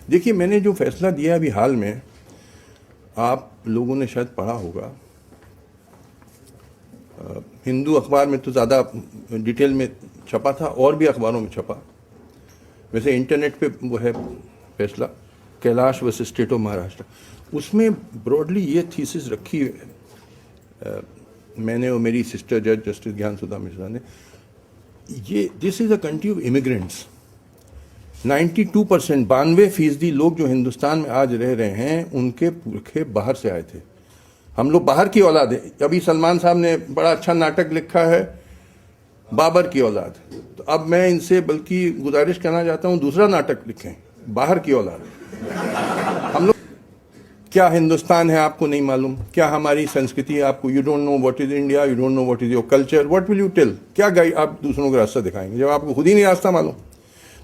देखिए, मैंने जो फैसला दिया अभी हाल में, आप लोगों ने शायद पढ़ा होगा, हिंदू अखबार में तो ज़्यादा डिटेल में छपा था और भी अखबारों में छपा। वैसे इंटरनेट पे वो है फैसला, Kailash versus state of Maharashtra. उसमें ब्रॉडली ये थीसिस रखी है मैंने और मेरी सिस्टर जज जस्टिस ज्ञान सुधा मिश्रा ने, ये this is a country of immigrants. 92% 92% लोग जो हिंदुस्तान में आज रह रहे हैं उनके पुरखे बाहर से आए थे। हम लोग बाहर की औलाद है। अभी सलमान साहब ने बड़ा अच्छा नाटक लिखा है, बाबर की औलाद। तो अब मैं इनसे बल्कि गुजारिश करना चाहता हूं दूसरा नाटक लिखें, बाहर की औलाद। हम लोग, क्या हिंदुस्तान है आपको नहीं मालूम, क्या हमारी संस्कृति है आपको, you don't know what is India, you don't know what is your culture, what will you tell, क्या गाइड आप दूसरों को रास्ता दिखाएंगे जब आपको खुद ही नहीं रास्ता मालूम।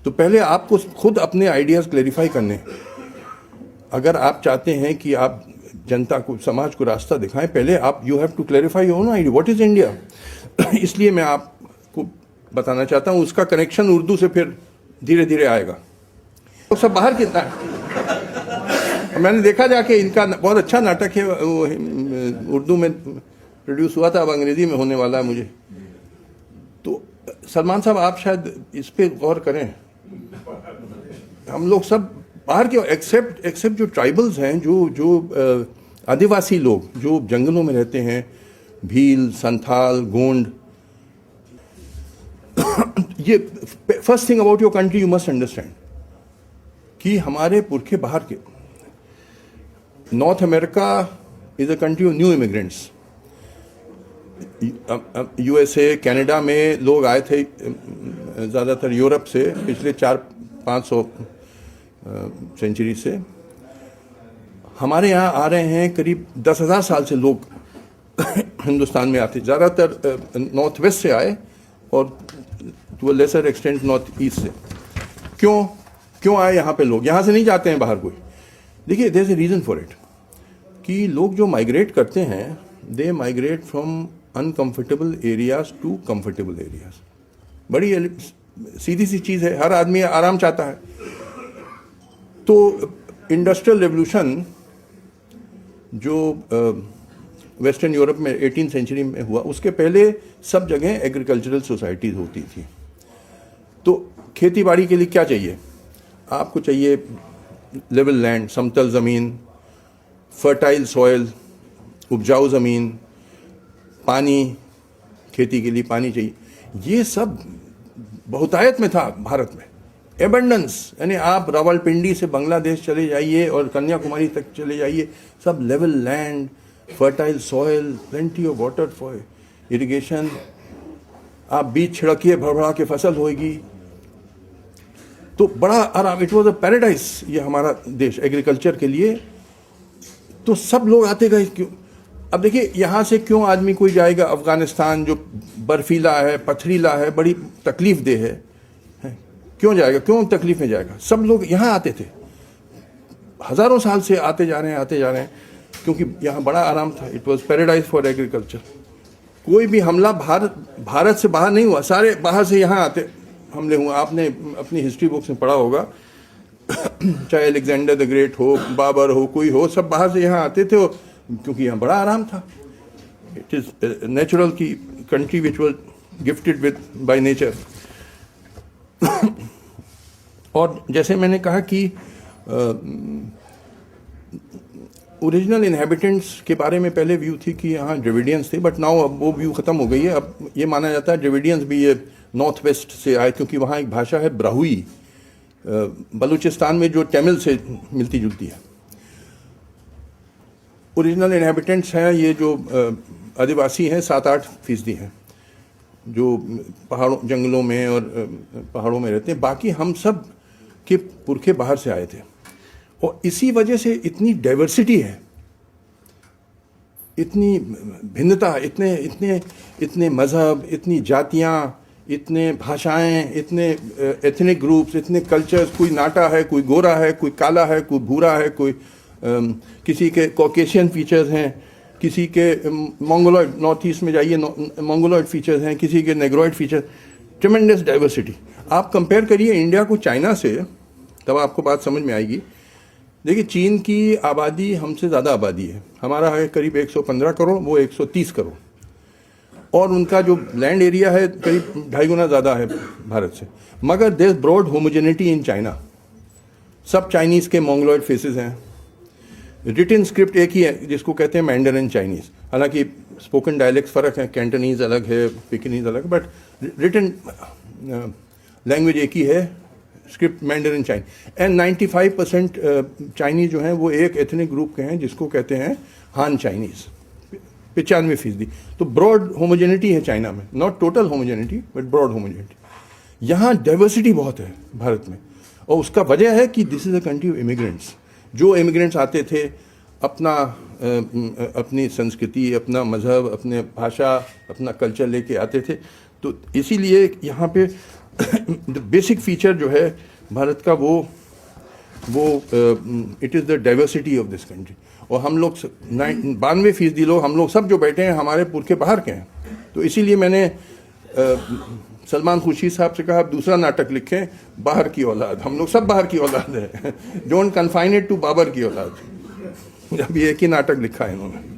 तो पहले आपको खुद अपने आइडियाज क्लेरिफाई करने हैं। अगर आप चाहते हैं कि आप जनता को, समाज को रास्ता दिखाएं, पहले आप you have to clarify your own idea, what is India. इसलिए मैं आपको बताना चाहता हूं, उसका कनेक्शन उर्दू से फिर धीरे धीरे आएगा। तो सब बाहर कितना है, मैंने देखा जाके इनका बहुत अच्छा नाटक है, उर्दू में प्रोड्यूस हुआ था, अब अंग्रेजी में होने वाला है मुझे। तो सलमान साहब आप शायद इस पे गौर करें। हम लोग सब बाहर के, एक्सेप्ट जो ट्राइबल्स हैं, जो आदिवासी लोग जो जंगलों में रहते हैं, भील, संथाल, गोंड। ये first thing about your country you must understand कि हमारे पुरखे बाहर के। North America is a country of new immigrants. USA, Canada में लोग आए थे ज़्यादातर यूरोप से पिछले 400-500 सेंचुरी से। हमारे यहाँ आ रहे हैं करीब 10,000 साल से लोग हिंदुस्तान में आते, ज़्यादातर नॉर्थ वेस्ट से आए और to a lesser extent north east से। क्यों आए यहाँ पे लोग, यहाँ से नहीं जाते हैं बाहर कोई। देखिए, there is a reason for it कि लोग जो माइग्रेट करते हैं, they migrate from uncomfortable areas to comfortable areas. बड़ी सीधी सी चीज़ है, हर आदमी आराम चाहता है। तो इंडस्ट्रियल रेवोल्यूशन जो वेस्टर्न यूरोप में 18th सेंचुरी में हुआ, उसके पहले सब जगह एग्रीकल्चरल सोसाइटीज होती थी। तो खेती बाड़ी के लिए क्या चाहिए आपको, चाहिए लेवल लैंड, समतल ज़मीन, फर्टाइल सॉइल, उपजाऊ ज़मीन, पानी, खेती के लिए पानी चाहिए। ये सब बहुतायत में था भारत में, एबंडेंस। यानी आप रावलपिंडी से बांग्लादेश चले जाइए और कन्याकुमारी तक चले जाइए, sub level land, fertile soil, plenty of water for irrigation. आप बीज छिड़किए, भरभरा के फसल होगी। तो बड़ा आराम, इट वॉज अ पैराडाइज ये हमारा देश एग्रीकल्चर के लिए। तो सब लोग आते गए। क्यों? अब देखिए, यहाँ से क्यों आदमी कोई जाएगा अफगानिस्तान, जो बर्फीला है, पथरीला है, बड़ी तकलीफ दे है, क्यों जाएगा, क्यों तकलीफ में जाएगा। सब लोग यहाँ आते थे, हजारों साल से आते जा रहे हैं, क्योंकि यहाँ बड़ा आराम था। It was paradise for agriculture. कोई भी हमला भारत से बाहर नहीं हुआ, सारे बाहर से यहाँ आते हमले हुए। आपने अपनी हिस्ट्री बुक्स में पढ़ा होगा, चाहे अलेक्जेंडर द ग्रेट हो, बाबर हो, कोई हो, सब बाहर से यहाँ आते थे, क्योंकि यहाँ बड़ा आराम था। इट इज नेचुरल की country which was gifted with by nature. और जैसे मैंने कहा कि ओरिजिनल इनहेबिटेंट्स के बारे में पहले व्यू थी कि यहाँ ड्रेविडियंस थे, बट नाउ अब वो व्यू खत्म हो गई है। अब ये माना जाता है ड्रेविडियंस भी ये नॉर्थ वेस्ट से आए, क्योंकि वहाँ एक भाषा है ब्राहुई, बलूचिस्तान में जो तमिल से मिलती जुलती है। ओरिजिनल इनहेबिटेंट्स हैं ये जो आदिवासी हैं, 7-8% हैं जो पहाड़ों, जंगलों में और पहाड़ों में रहते हैं। बाकी हम सब के पुरखे बाहर से आए थे, और इसी वजह से इतनी डाइवर्सिटी है, इतनी भिन्नता, इतने मज़हब, इतनी जातियाँ, इतने भाषाएं, इतने एथनिक ग्रुप्स, इतने कल्चर्स। कोई नाटा है, कोई गोरा है, कोई काला है, कोई भूरा है, कोई किसी के कॉकेशियन फीचर्स हैं, किसी के मंगोलॉइड, नॉर्थ ईस्ट में जाइए मंगोलॉइड फीचर्स हैं, किसी के नेग्रोइड फीचर्स। ट्रेमेंडस डाइवर्सिटी। आप कंपेयर करिए इंडिया को चाइना से, तब आपको बात समझ में आएगी। देखिए, चीन की आबादी हमसे ज़्यादा आबादी है, हमारा है करीब 115 करोड़, वो 130 करोड़, और उनका जो लैंड एरिया है करीब 2.5 गुना ज़्यादा है भारत से। मगर there broad homogeneity in China, सब चाइनीज़ के मोंगलॉइड फेसेस हैं, रिटन स्क्रिप्ट एक ही है जिसको कहते हैं मैंडरिन चाइनीज़, हालांकि स्पोकन डायलेक्ट्स फ़र्क है, कैंटनीज़ अलग है, पिकिनीज़ अलग, बट रिटन लैंग्वेज एक ही है, script Mandarin Chinese. And 95% Chinese जो हैं वो एक एथनिक ग्रुप के हैं जिसको कहते हैं हान चाइनीज़, 95%। तो ब्रॉड होमोजेनिटी है चाइना में, not total homogeneity but broad homogeneity. यहाँ डाइवर्सिटी बहुत है भारत में, और उसका वजह है कि this is a country of immigrants. जो इमिग्रेंट्स आते थे अपनी संस्कृति, अपना मज़हब, अपने भाषा, अपना कल्चर लेके आते थे, तो इसीलिए यहाँ पे बेसिक फीचर जो है भारत का वो it is the diversity of this country. और हम लोग 92% लोग, हम लोग सब जो बैठे हैं हमारे पुरखे बाहर के हैं। तो इसीलिए मैंने सलमान खुर्शीद साहब से कहा आप दूसरा नाटक लिखें, बाहर की औलाद। हम लोग सब बाहर की औलाद है, don't confine it to Babur की औलाद। अभी एक ही नाटक लिखा है इन्होंने।